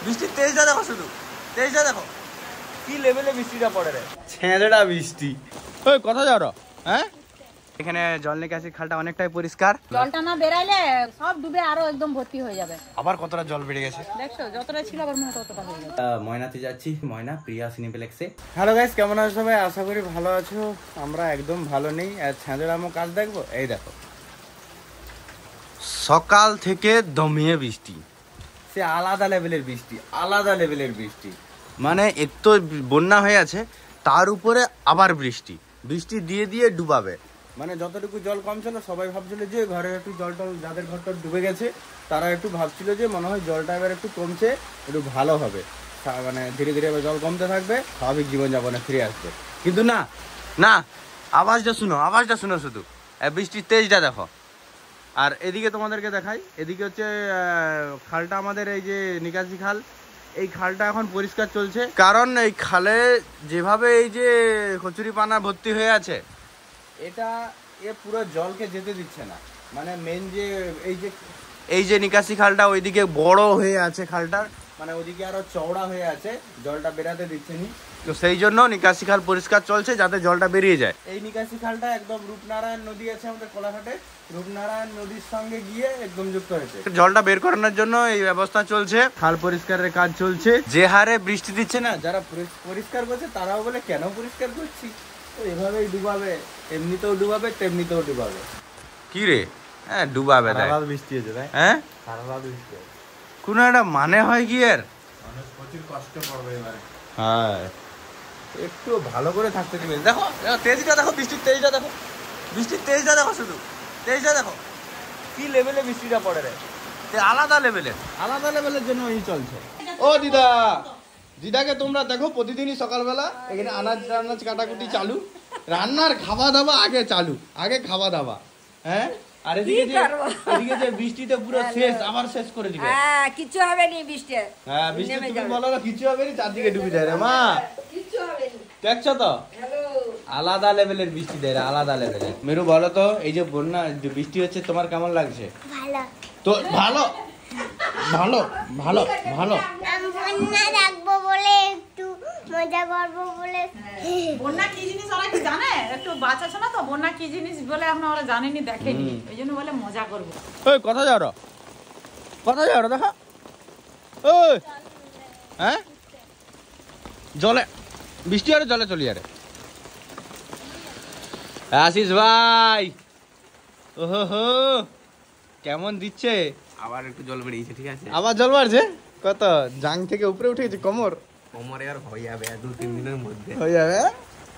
বৃষ্টির তেজটা দেখো, শুধু তেজটা দেখো, কি লেভেলে বৃষ্টিটা পড়ে রে, ছেঁদড়া বৃষ্টি। ওই কথা যাও র, হ্যাঁ এখানে জল নিকাশি খালটা অনেকটাই পরিষ্কার, জলটা না বেরাইলে সব ডুবে আরো একদম ভর্তি হয়ে যাবে। আবার কতটা জল বেড়ে গেছে দেখছো, যতটা ছিল আবার মনে ততটা হয়ে যাবে। ময়নাতে যাচ্ছি, ময়না প্রিয়া সিনেপ্লেক্সে। হ্যালো গাইস, কেমন আছো সবাই? আশা করি ভালো আছো। আমরা একদম ভালো নেই। আর ছেঁদড়ামো কাজ দেখবো, এই দেখো সকাল থেকে দমিয়ে বৃষ্টি, সে আলাদা লেভেলের বৃষ্টি, আলাদা লেভেলের বৃষ্টি। মানে এক তো বন্যা হয়ে আছে, তার উপরে আবার বৃষ্টি, বৃষ্টি দিয়ে দিয়ে ডুবাবে। মানে যতটুকু জল কম ছিল সবাই ভাবছিল যে ঘরে একটু জলটা, যাদের ঘরটা ডুবে গেছে তারা একটু ভাবছিল যে মনে হয় জলটা এবার একটু কমছে, একটু ভালো হবে, মানে ধীরে ধীরে এবার জল কমতে থাকবে, স্বাভাবিক জীবনযাপনে ফিরে আসবে। কিন্তু না না, আওয়াজটা শুনো, আওয়াজটা শুনো, শুধু বৃষ্টির তেজটা দেখো। আর এদিকে তোমাদেরকে দেখাই, এদিকে হচ্ছে খালটা আমাদের, এই যে নিকাশি খাল, এই খালটা এখন পরিষ্কার চলছে। কারণ এই খালে যেভাবে এই যে কচুরি পানা ভর্তি হয়ে আছে, এটা এ পুরো জলকে যেতে দিচ্ছে না। মানে মেন যে এই যে নিকাশি খালটা ওইদিকে বড় হয়ে আছে খালটার, মানে ওইদিকে আরো চওড়া হয়ে আছে, জলটা বেরাতে দিচ্ছে নি। তো সেই জন্য নিকাশি খাল পরিষ্কার চলছে যাতে জলটা বেরিয়ে যায়। এই নিকাশি খালটা একদম রূপনারায়ণ নদী আছে আমাদের কোলাঘাটে, রূপনারায়ণ নদীর সঙ্গে গিয়ে একদম যুক্ত হয়েছে। জলটা বের করানোর জন্য এই ব্যবস্থা চলছে, খাল পরিষ্কারের কাজ চলছে। যে হারে বৃষ্টি দিচ্ছে না, যারা পরিষ্কার করছে তারাও বলে কেন পরিষ্কার করছি, তো এভাবেই ডুবাবে, এমনিতেও ডুবাবে তেমনিতেও ডুবাবে। কি রে, হ্যাঁ ডুবাবে, বৃষ্টি হয়েছে তাই, হ্যাঁ সারা রাত বৃষ্টি, কোনো একটা মানে হয় কি এর, মানুষ প্রচুর কষ্ট করবে এবারে। হ্যাঁ একটু ভালো করে থাকতে দিবে। দেখো তেজটা দেখো, বৃষ্টির তেজটা দেখো, বৃষ্টির তেজটা দেখো, শুধু তেজটা দেখো, কি লেভেলে বৃষ্টিটা পড়ে রে, আলাদা লেভেলের, আলাদা লেভেলের জন্য এই চলছে। ও দিদা, দিদাকে তোমরা দেখো প্রতিদিনই সকালবেলা এখানে আনাজ টানাজ কাটাকুটি চালু, রান্নার খাওয়া দাওয়া আগে চালু, আগে খাওয়া দাওয়া, হ্যাঁ। আর এদিকে যে বৃষ্টিতে পুরো শেষ, আবার শেষ করে দিবে। হ্যাঁ কিছু হবে না বৃষ্টি, হ্যাঁ বৃষ্টি তুমি বলো না কিছু হবে না, চারদিকে ডুবে যায় রে মা, কিছু হবে না। দেখছো তো আলাদা লেভেলের বৃষ্টি দেয়, আলাদা লেভেলের। মেরু বলো তো, এই যে বন্যা বৃষ্টি হচ্ছে তোমার কেমন লাগছে? ভালো। তো ভালো ভালো ভালো ভালো, বন্যা রাখবো বলে একটু মজা করবো বলে। বন্যা কি জিনিস ওরা কি জানে? একটু বাচ্চা ছিল তো, বন্যা কি জিনিস বলে এখন ওরা জানেনি, দেখেনি, ওই জন্য বলে মজা করবো। ওই কথা যাও র, কথা যাও র, দেখা ওই, হ্যাঁ জলে বৃষ্টি আরে জলে চলি আরে। আশিস ভাই, ওহো হো কেমন দিচ্ছে, আবার একটু জল বেরিয়েছে, ঠিক আছে, আবার জল বাড়ছে, কত জাং থেকে উপরে উঠে গেছে কোমর, কোমরে আর হয়ে যাবে 2-3 দিনের মধ্যে হয়ে যাবে।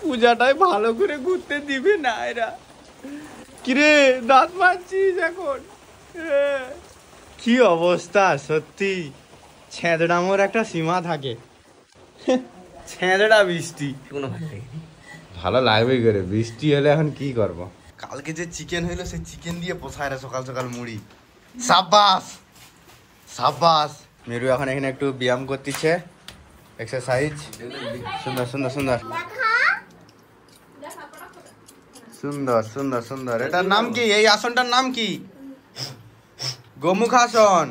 পূজাটাই ভালো করে ঘুরতে দিবে না এরা। কিরে দাঁত মারছিস এখন, কি অবস্থা সত্যি, ছেঁদড়ামোর একটা সীমা থাকে, ছেঁদড়া বৃষ্টি কোনো ভালো লাগেনি। ভালো লাগবে করে, বৃষ্টি হলে এখন কি করব। কালকে যে চিকেন হইলো, সেই চিকেন দিয়ে পোষায় না সকাল সকাল মুড়ি, সাবাস সাবাস। মেরু এখন এখানে একটু ব্যায়াম করতেছে, এক্সারসাইজ, সুন্দর সুন্দর সুন্দর সুন্দর সুন্দর সুন্দর। এটার নাম কি, এই আসনটার নাম কি? গোমুখাসন।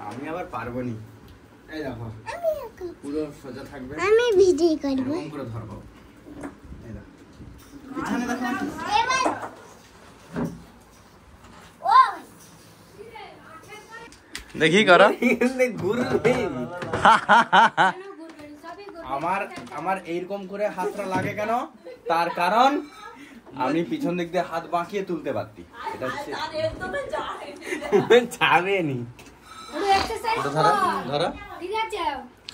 আমি আবার পারবো নি, এই দেখো পুরো সোজা থাকবে, আমি ভিডিও করব, এরকম করে ধরবো, এই দেখো পিছনে দেখো, দেখি করো। আমার এইরকম করে হাতটা লাগে কেন, তার কারণ আমি পিছন দিক দিয়ে হাত বাঁকিয়ে তুলতে পারতি, এটা হচ্ছে যাবেনি। ধরো ঠিক আছে,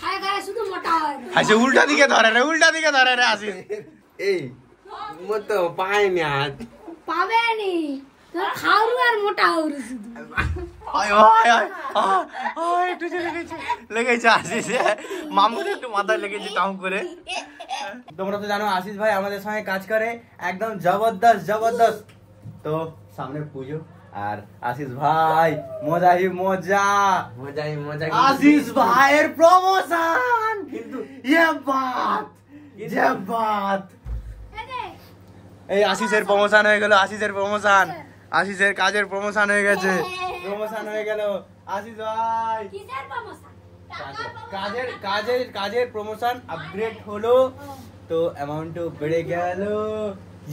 খায় খায় শুধু মোটা হয়। আচ্ছা উল্টা দিকে ধরে রে, উল্টা দিকে ধরে রে আসিস। এই মতো পায়নি হাত পাবে নি তো, খাওরু আর মোটা হউরু শুধু। আয় আয় আয় আয়, একটু লেগেছে আসিস, মামুর একটু মাথায় লেগেছে টাউন করে। তোমরা তো জানো আশিস ভাই আমাদের সঙ্গে কাজ করে, একদম জবরদস্ত জবরদস্ত। তো সামনে পুজো, আর আশিস ভাই মজাই মজা, মজাই মজা। আশিস ভাইয়ের প্রমোশন, কিন্তু ये बात ये बात, এই আশিসের প্রমোশন হয়ে গেল, আশিসের প্রমোশন, আশিসের কাজের প্রমোশন হয়ে গেছে, প্রমোশন হয়ে গেল। আশিস ভাই কিসের প্রমোশন? কাজের প্রমোশন আপগ্রেড হলো তো অ্যামাউন্টও বেড়ে গেল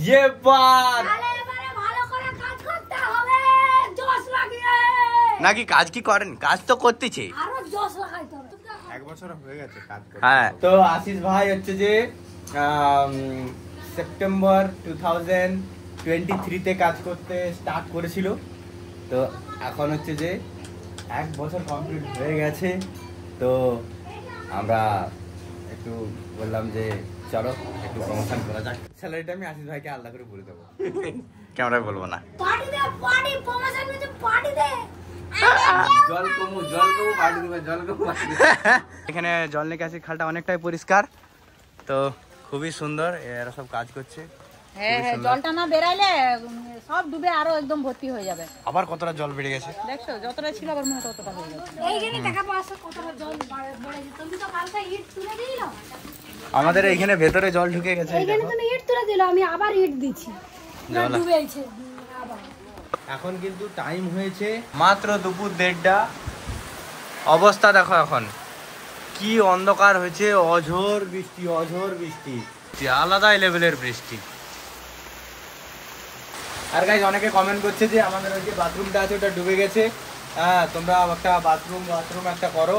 ये बात তাহলে এবারে ভালো করে কাজ করতে হবে, জোশ লাগিয়ে। নাকি কাজ কি করেন? কাজ তো করতেছে। আরো জোশ লাগাইতে হবে। এক বছর হয়ে গেছে কাজ করতে। হ্যাঁ, তো আশিস ভাই হচ্ছে যে সেপ্টেম্বর 2023 তে কাজ করতে স্টার্ট করেছিল, তো এখন হচ্ছে যে 1 বছর কমপ্লিট হয়ে গেছে। তো আমরা একটু বললাম যে চলো একটু প্রমোশন করা যাক। স্যালারিটা আমি আশিস ভাইকে আলাদা করে বলে দেবো, ক্যামেরায় বলবো না। পার্টি দে, পার্টি প্রমোশন হচ্ছে পার্টি দে। জল কমু পার্টি দিবে, জল কমু পার্টি দিবে। এখানে জল নিকাশি খালটা অনেকটাই পরিষ্কার, তো খুবই সুন্দর। এরা সব কাজ করছে। হ্যাঁ হ্যাঁ, জলটা না বেরাইলে সব ডুবে আরো একদম ভর্তি হয়ে যাবে। আবার কতটা জল বেড়ে গেছে দেখছো যতটা ছিল আবার মনে হয় ততটা হয়ে যাবে। এইখানে টাকা পাওয়া কতটা জল বেড়ে যেত। তুমি তো কালকে ইট তুলে দিলো। আমাদের এইখানে ভেতরে জল ঢুকে গেছে। এই এইখানে দেখো। তুমি ইট তুলে দিলো, আমি আবার ইট দিচ্ছি। না জল- ডুবেছে আবার। এখন কিন্তু টাইম হয়েছে মাত্র দুপুর 1:30। অবস্থা দেখো এখন কি অন্ধকার হয়েছে, অঝোর বৃষ্টি, অঝোর বৃষ্টি, আলাদা লেভেলের বৃষ্টি। আর গাইজ অনেকে কমেন্ট করছে যে আমাদের ওই যে বাথরুমটা আছে ওটা ডুবে গেছে। হ্যাঁ, তোমরা একটা বাথরুম একটা করো।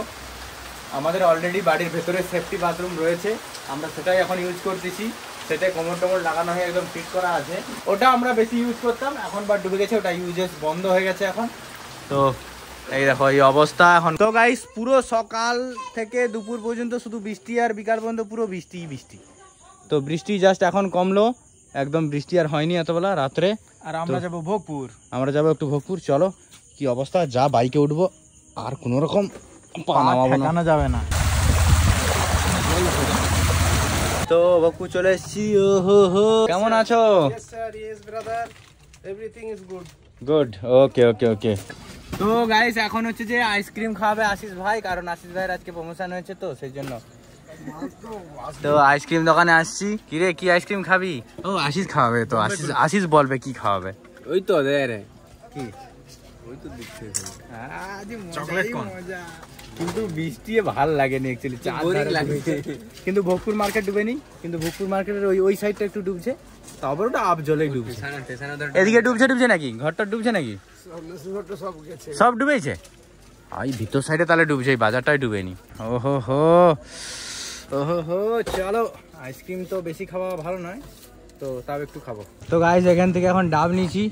আমাদের অলরেডি বাড়ির ভেতরে সেফটি বাথরুম রয়েছে, আমরা সেটাই এখন ইউজ করতেছি। সেটাই কোমর টোমর লাগানো হয়ে একদম ফিট করা আছে। ওটা আমরা বেশি ইউজ করতাম, এখন বা ডুবে গেছে, ওটা ইউজেস বন্ধ হয়ে গেছে এখন। তো এই দেখো এই অবস্থা এখন। তো গাইস পুরো সকাল থেকে দুপুর পর্যন্ত শুধু বৃষ্টি, আর বিকাল পর্যন্ত পুরো বৃষ্টি বৃষ্টি। তো বৃষ্টি জাস্ট এখন কমলো, একদম বৃষ্টি আর হয়নি এতবেলা রাত্রে। আর আমরা যাবো ভোগপুর। আমরা যাবো একটু ভোগপুর। চলো কি অবস্থা, যা বাইকে উঠবো আর কোনো রকম পা নামাবো না। যাবে না। তো ভোগপুর চলে এসেছি। ও হো হো, কেমন আছো? Yes sir, yes brother. Everything is good. Good, okay okay okay. তো গাইস এখন হচ্ছে যে আইসক্রিম খাওয়াবে আশিস ভাই, কারণ আশিস ভাইয়ের আজকে প্রমোশন হয়েছে, তো সেই জন্য। তো আইসক্রিম দোকানে আসছি। কিরে কি আইসক্রিম খাবি? ও আশিস খাওয়াবে, তো আশিস বলবে কি খাওয়াবে। ওই তো দে রে। কি ওই তো দিচ্ছে। চকলেট কোন? কিন্তু বৃষ্টি ভাল লাগেনি অ্যাকচুয়ালি, চার boring ধারে লাগে। ডুবেছে। কিন্তু ভোগপুর মার্কেট ডুবেনি, কিন্তু ভোগপুর মার্কেটের ওই সাইডটা একটু ডুবছে, তারপর ওটা আপ জলে ডুবছে। এদিকে ডুবছে নাকি? ঘরটা ডুবছে নাকি? সব ডুবেছে। এই ভিতর সাইডে তাহলে ডুবছে, এই বাজারটাই ডুবেনি। ওহো হো, ওহো হো। চলো, আইসক্রিম তো বেশি খাওয়া ভালো নয়, তো তাও একটু খাবো। তো গাইস এখান থেকে এখন ডাব নিয়েছি,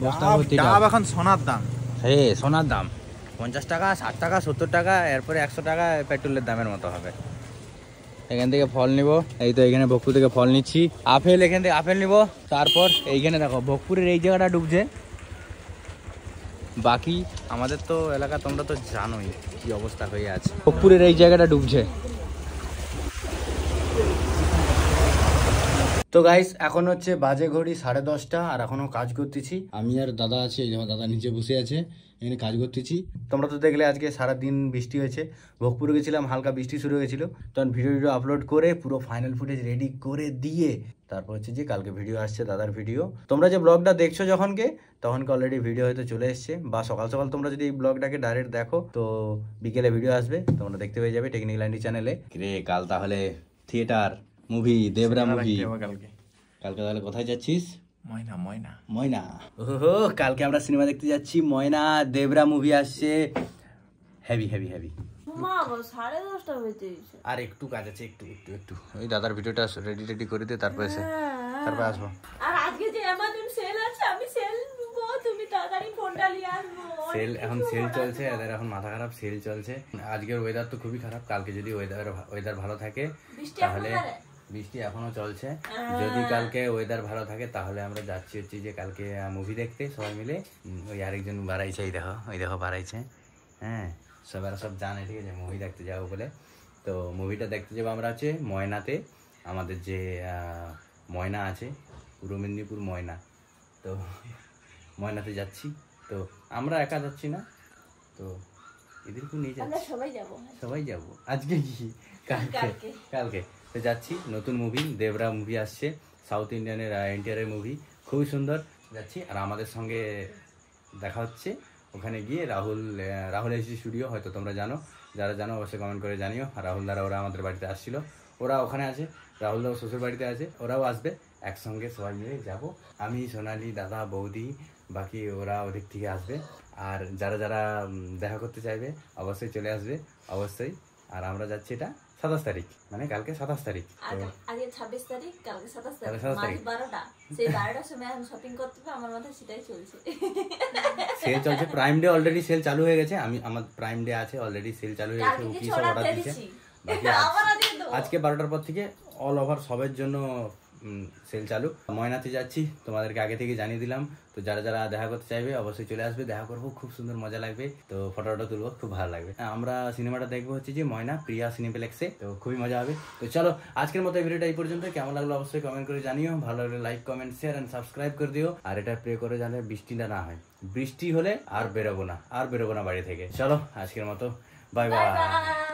বস্তা ভর্তি ডাব। এখন সোনার দাম। হ্যাঁ, সোনার দাম 50 টাকা, 60 টাকা, 70 টাকা, এরপরে 100 টাকা পেট্রোলের দামের মতো হবে। এখান থেকে ফল নিব, এই তো এখানে ভোগপুর থেকে ফল নিচ্ছি। আপেল, এখান থেকে আপেল নিব। তারপর এইখানে দেখো ভোগপুরের এই জায়গাটা ডুবছে, বাকি আমাদের তো এলাকা তোমরা তো জানোই কি অবস্থা হয়ে আছে। ভোগপুরের এই জায়গাটা ডুবছে। তো গাইস এখন হচ্ছে বাজে ঘড়ি 10:30, আর এখনো কাজ করতেছি। আমি আর দাদা আছি, এই দাদা নিচে বসে আছে, এখানে কাজ করতেছি। তোমরা তো দেখলে আজকে সারাদিন বৃষ্টি হয়েছে। ভোগপুরে গেছিলাম, হালকা বৃষ্টি শুরু হয়েছিল, তখন ভিডিও আপলোড করে পুরো ফাইনাল ফুটেজ রেডি করে দিয়ে তারপর হচ্ছে যে কালকে ভিডিও আসছে, দাদার ভিডিও। তোমরা যে ব্লগটা দেখছো তখনকে অলরেডি ভিডিও হয়তো চলে এসছে, বা সকাল সকাল তোমরা যদি এই ব্লগটাকে ডাইরেক্ট দেখো তো বিকেলে ভিডিও আসবে, তোমরা দেখতে পেয়ে যাবে টেকনিক্যাল আইডি চ্যানেলে। রে কাল তাহলে থিয়েটার মুভি, দেবরা মুভি। কালকে তাহলে কোথায় যাচ্ছিস? ময়না। ওহো, কালকে আমরা সিনেমা দেখতে যাচ্ছি ময়না, দেবরা মুভি আসছে। Heavy heavy heavy. মা 10:30 হইতে গেছে। আর একটু কাজ আছে, একটু ওই দাদার ভিডিওটা রেডি করে দিয়ে তারপরে আসবো। আর আজকে যে অ্যামাজন সেল আছে, আমি সেল নিবো, তুমি তাড়াতাড়ি ফোনটা নিয়ে আসবো। সেল এখন সেল চলছে, এদের এখন মাথা খারাপ, সেল চলছে। আজকের ওয়েদার তো খুবই খারাপ, কালকে যদি ওয়েদার ভালো থাকে তাহলে, বৃষ্টি এখনো চলছে, যদি কালকে ওয়েদার ভালো থাকে তাহলে আমরা যাচ্ছি হচ্ছে যে কালকে মুভি দেখতে সবাই মিলে। ওই আরেকজন বাড়াইছে, ওই দেখো বাড়াইছে। হ্যাঁ, সব জানে, ঠিক আছে, মুভি দেখতে যাবো বলে। তো মুভিটা দেখতে যাবো আমরা হচ্ছে ময়নাতে, আমাদের যে ময়না আছে, পূর্ব মেদিনীপুর ময়না। তো ময়নাতে যাচ্ছি, তো আমরা একা যাচ্ছি না, তো এদেরকেও নিয়ে যাচ্ছি, সবাই যাবো। আজকে কি কালকে তো যাচ্ছি। নতুন মুভি দেবরা মুভি আসছে, সাউথ ইন্ডিয়ানের এনটিআর মুভি, খুবই সুন্দর। যাচ্ছি, আর আমাদের সঙ্গে দেখা হচ্ছে ওখানে গিয়ে রাহুল এসি স্টুডিও হয়তো তোমরা জানো, যারা জানো অবশ্যই কমেন্ট করে জানিও। আর রাহুল দ্বারা ওরা আমাদের বাড়িতে আসছিল, ওরা ওখানে আছে, রাহুল দাও শ্বশুর বাড়িতে আছে, ওরাও আসবে, একসঙ্গে সবাই মিলে যাব। আমি, সোনালি, দাদা, বৌদি, বাকি ওরা ওদিক থেকে আসবে। আর যারা যারা দেখা করতে চাইবে অবশ্যই চলে আসবে, অবশ্যই। আর আমরা যাচ্ছি এটা 27 তারিখ, মানে কালকে 27 তারিখ। তো আজকে 26 তারিখ, কালকে 27 কালকে তারিখ, 27 তারিখ। 12টা। সেই 12টার সময় এখন শপিং করতে হবে, আমার মাথায় সেটাই চলছে। সেল চলছে, প্রাইম ডে অলরেডি সেল চালু হয়ে গেছে। আমার প্রাইম ডে আছে, অলরেডি সেল চালু হয়ে গেছে, কালকে উকি কিছু সব অর্ডার অর্ডার দিয়ে দিচ্ছে। দিচ্ছি। বাকি আবার আজকে দেবো। আজকে 12টার পর থেকে অল ওভার সবের জন্য সেল চালু। ময়নাতে যাচ্ছি, তোমাদেরকে আগে থেকে জানিয়ে দিলাম। তো যারা যারা দেখা করতে চাইবে অবশ্যই চলে আসবে, দেখা করবো, খুব সুন্দর মজা লাগবে। তো ফটো তুলবো, খুব ভালো লাগবে। আমরা সিনেমাটা দেখবো হচ্ছে যে ময়না, প্রিয়া সিনেপ্লেক্সে। তো খুবই মজা হবে। তো চলো আজকের মতো এই ভিডিওটা এই পর্যন্ত। কেমন লাগলো অবশ্যই কমেন্ট করে জানিও, ভালো লাগলে like, comment, share and subscribe করে দিও। আর এটা প্রে করে জানে বৃষ্টিটা না হয়, বৃষ্টি হলে আর বেরোবো না বাড়ি থেকে। চলো আজকের মতো বাই বাই বাই। বাই।